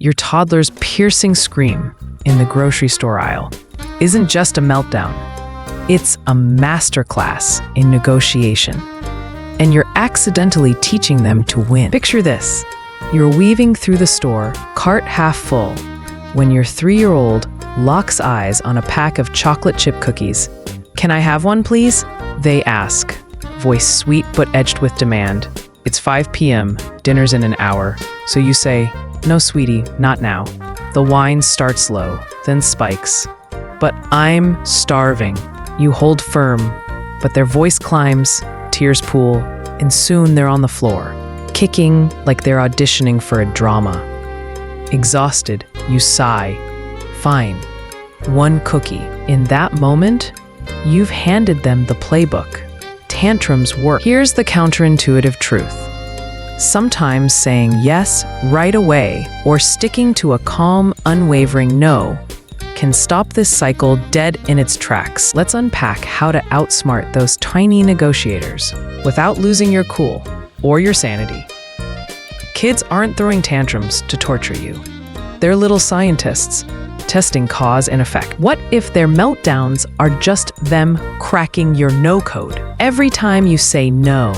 Your toddler's piercing scream in the grocery store aisle isn't just a meltdown. It's a masterclass in negotiation. And you're accidentally teaching them to win. Picture this. You're weaving through the store, cart half full, when your 3-year-old locks eyes on a pack of chocolate chip cookies. "Can I have one, please?" they ask, voice sweet but edged with demand. It's 5 p.m., dinner's in an hour, so you say, "No, sweetie, not now." The whine starts low, then spikes. "But I'm starving." You hold firm, but their voice climbs, tears pool, and soon they're on the floor, kicking like they're auditioning for a drama. Exhausted, you sigh. "Fine, one cookie." In that moment, you've handed them the playbook. Tantrums work. Here's the counterintuitive truth. Sometimes saying yes right away or sticking to a calm, unwavering no can stop this cycle dead in its tracks. Let's unpack how to outsmart those tiny negotiators without losing your cool or your sanity. Kids aren't throwing tantrums to torture you. They're little scientists, testing cause and effect. What if their meltdowns are just them cracking your no code? Every time you say no,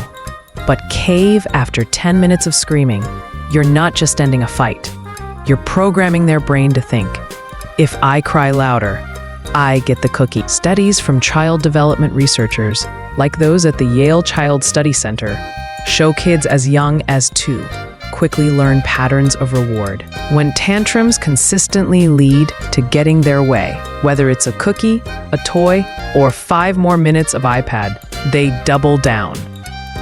but cave after 10 minutes of screaming, you're not just ending a fight. You're programming their brain to think, "If I cry louder, I get the cookie." Studies from child development researchers, like those at the Yale Child Study Center, show kids as young as 2 quickly learn patterns of reward. When tantrums consistently lead to getting their way, whether it's a cookie, a toy, or 5 more minutes of iPad, they double down.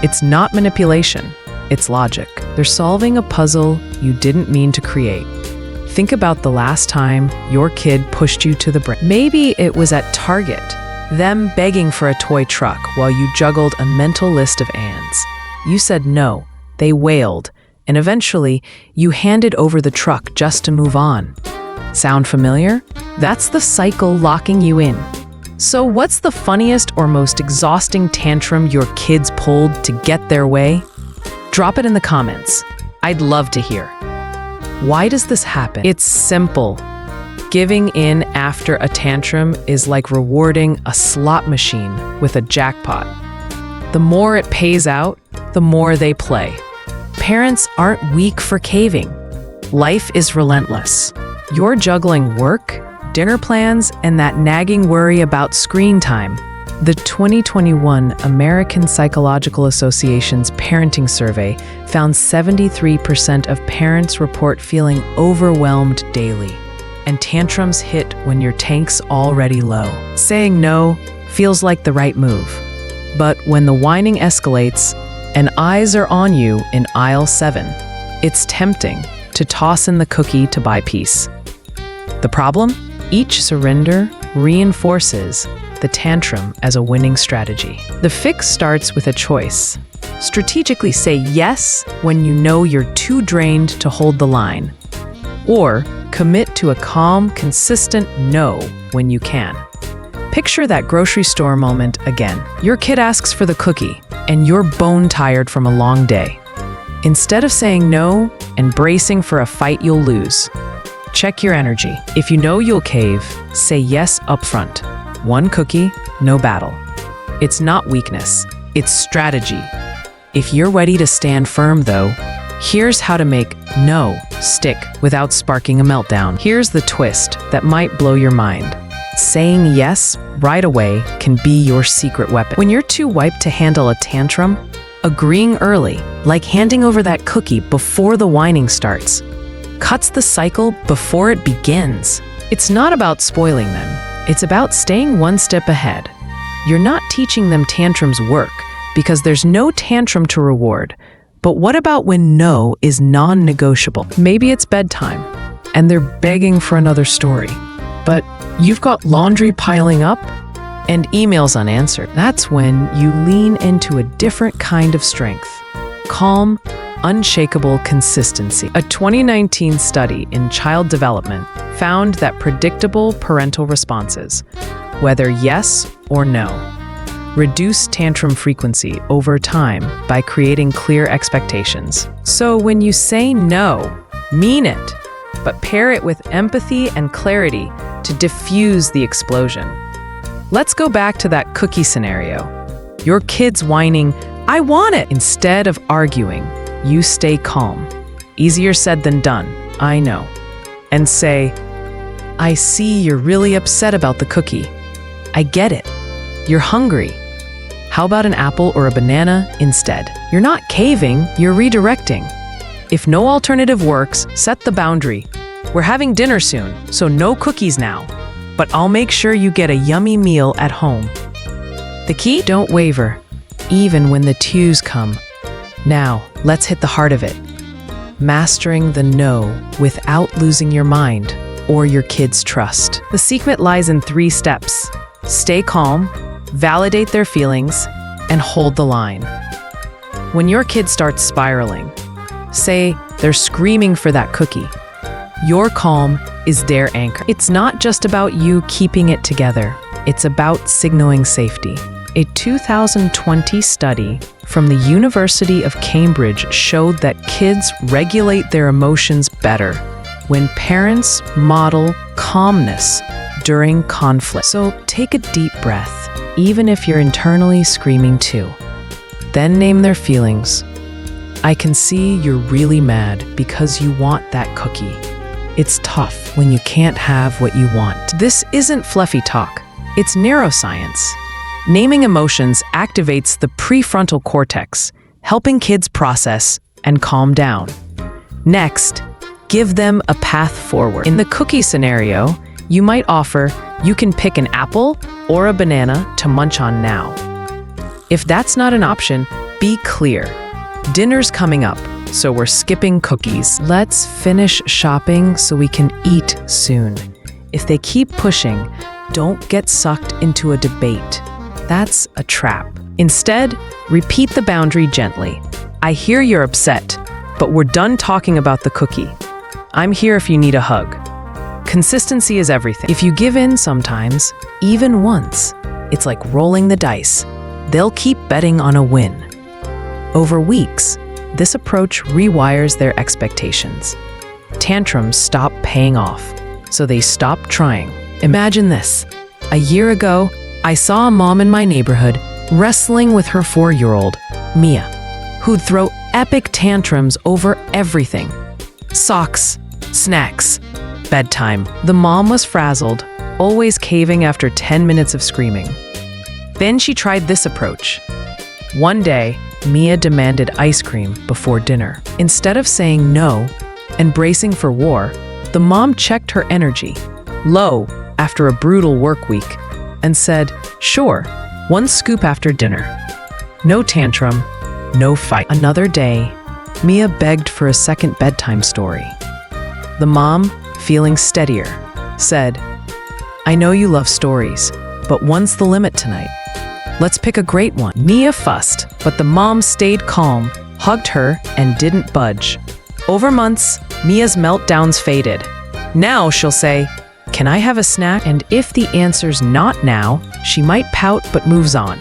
It's not manipulation, it's logic. They're solving a puzzle you didn't mean to create. Think about the last time your kid pushed you to the brink. Maybe it was at Target, them begging for a toy truck while you juggled a mental list of ands. You said no, they wailed, and eventually you handed over the truck just to move on. Sound familiar? That's the cycle locking you in. So what's the funniest or most exhausting tantrum your kids pulled to get their way? Drop it in the comments. I'd love to hear. Why does this happen? It's simple. Giving in after a tantrum is like rewarding a slot machine with a jackpot. The more it pays out, the more they play. Parents aren't weak for caving. Life is relentless. You're juggling work, dinner plans, and that nagging worry about screen time. The 2021 American Psychological Association's parenting survey found 73% of parents report feeling overwhelmed daily, and tantrums hit when your tank's already low. Saying no feels like the right move, but when the whining escalates and eyes are on you in aisle 7, it's tempting to toss in the cookie to buy peace. The problem? Each surrender reinforces the tantrum as a winning strategy. The fix starts with a choice. Strategically say yes when you know you're too drained to hold the line, or commit to a calm, consistent no when you can. Picture that grocery store moment again. Your kid asks for the cookie, and you're bone-tired from a long day. Instead of saying no and bracing for a fight you'll lose, check your energy. If you know you'll cave, say yes upfront. One cookie, no battle. It's not weakness, it's strategy. If you're ready to stand firm though, here's how to make no stick without sparking a meltdown. Here's the twist that might blow your mind. Saying yes right away can be your secret weapon. When you're too wiped to handle a tantrum, agreeing early, like handing over that cookie before the whining starts, cuts the cycle before it begins. It's not about spoiling them. It's about staying one step ahead. You're not teaching them tantrums work because there's no tantrum to reward. But what about when no is non-negotiable? Maybe it's bedtime and they're begging for another story, but you've got laundry piling up and emails unanswered. That's when you lean into a different kind of strength. Calm, unshakable consistency. A 2019 study in child development found that predictable parental responses, whether yes or no, reduce tantrum frequency over time by creating clear expectations. So when you say no, mean it. but pair it with empathy and clarity to diffuse the explosion. Let's go back to that cookie scenario. Your kid's whining, "I want it!" Instead of arguing, you stay calm. Easier said than done, I know. And say, "I see you're really upset about the cookie. I get it. You're hungry. How about an apple or a banana instead?" You're not caving, you're redirecting. If no alternative works, set the boundary. "We're having dinner soon, so no cookies now. But I'll make sure you get a yummy meal at home." The key? Don't waver, even when the twos come. Now, let's hit the heart of it. Mastering the no without losing your mind or your kid's trust. The secret lies in 3 steps. Stay calm, validate their feelings, and hold the line. When your kid starts spiraling, say they're screaming for that cookie, your calm is their anchor. It's not just about you keeping it together. It's about signaling safety. A 2020 study from the University of Cambridge showed that kids regulate their emotions better when parents model calmness during conflict. So take a deep breath, even if you're internally screaming too. Then name their feelings. "I can see you're really mad because you want that cookie. It's tough when you can't have what you want." This isn't fluffy talk. It's neuroscience. Naming emotions activates the prefrontal cortex, helping kids process and calm down. Next, give them a path forward. In the cookie scenario, you might offer, "You can pick an apple or a banana to munch on now." If that's not an option, be clear. "Dinner's coming up, so we're skipping cookies. Let's finish shopping so we can eat soon." If they keep pushing, don't get sucked into a debate. That's a trap. Instead, repeat the boundary gently. "I hear you're upset, but we're done talking about the cookie. I'm here if you need a hug." Consistency is everything. If you give in sometimes, even once, it's like rolling the dice. They'll keep betting on a win. Over weeks, this approach rewires their expectations. Tantrums stop paying off, so they stop trying. Imagine this. A year ago, I saw a mom in my neighborhood wrestling with her 4-year-old, Mia, who'd throw epic tantrums over everything. Socks, snacks, bedtime. The mom was frazzled, always caving after 10 minutes of screaming. Then she tried this approach. One day, Mia demanded ice cream before dinner. Instead of saying no and bracing for war, the mom checked her energy, low after a brutal work week, and said, "Sure, 1 scoop after dinner." No tantrum, no fight. Another day, Mia begged for a second bedtime story. The mom, feeling steadier, said, "I know you love stories, but one's the limit tonight. Let's pick a great one." Mia fussed, but the mom stayed calm, hugged her, and didn't budge. Over months, Mia's meltdowns faded. Now she'll say, "Can I have a snack?" And if the answer's not now, she might pout but moves on.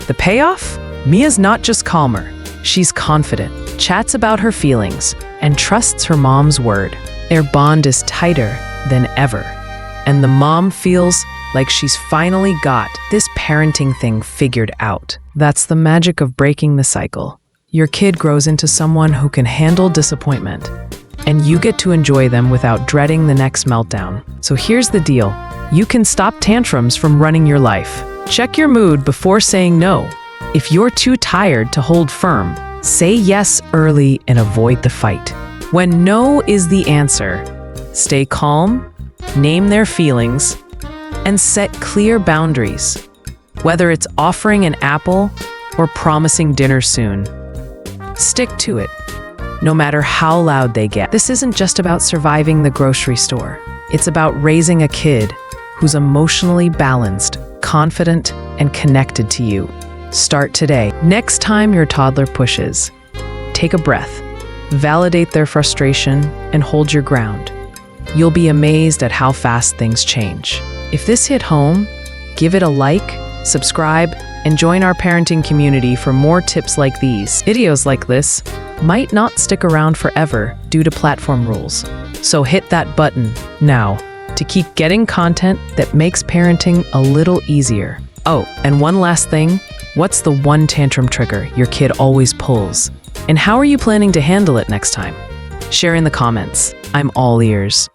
The payoff? Mia's not just calmer. She's confident, chats about her feelings, and trusts her mom's word. Their bond is tighter than ever. And the mom feels like she's finally got this parenting thing figured out. That's the magic of breaking the cycle. Your kid grows into someone who can handle disappointment, and you get to enjoy them without dreading the next meltdown. So here's the deal. You can stop tantrums from running your life. Check your mood before saying no. If you're too tired to hold firm, say yes early and avoid the fight. When no is the answer, stay calm, name their feelings, and set clear boundaries. Whether it's offering an apple or promising dinner soon, stick to it, no matter how loud they get. This isn't just about surviving the grocery store. It's about raising a kid who's emotionally balanced, confident, and connected to you. Start today. Next time your toddler pushes, take a breath, validate their frustration, and hold your ground. You'll be amazed at how fast things change. If this hit home, give it a like, subscribe, and join our parenting community for more tips like these. Videos like this might not stick around forever due to platform rules. So hit that button now to keep getting content that makes parenting a little easier. Oh, and one last thing, what's the one tantrum trigger your kid always pulls? And how are you planning to handle it next time? Share in the comments. I'm all ears.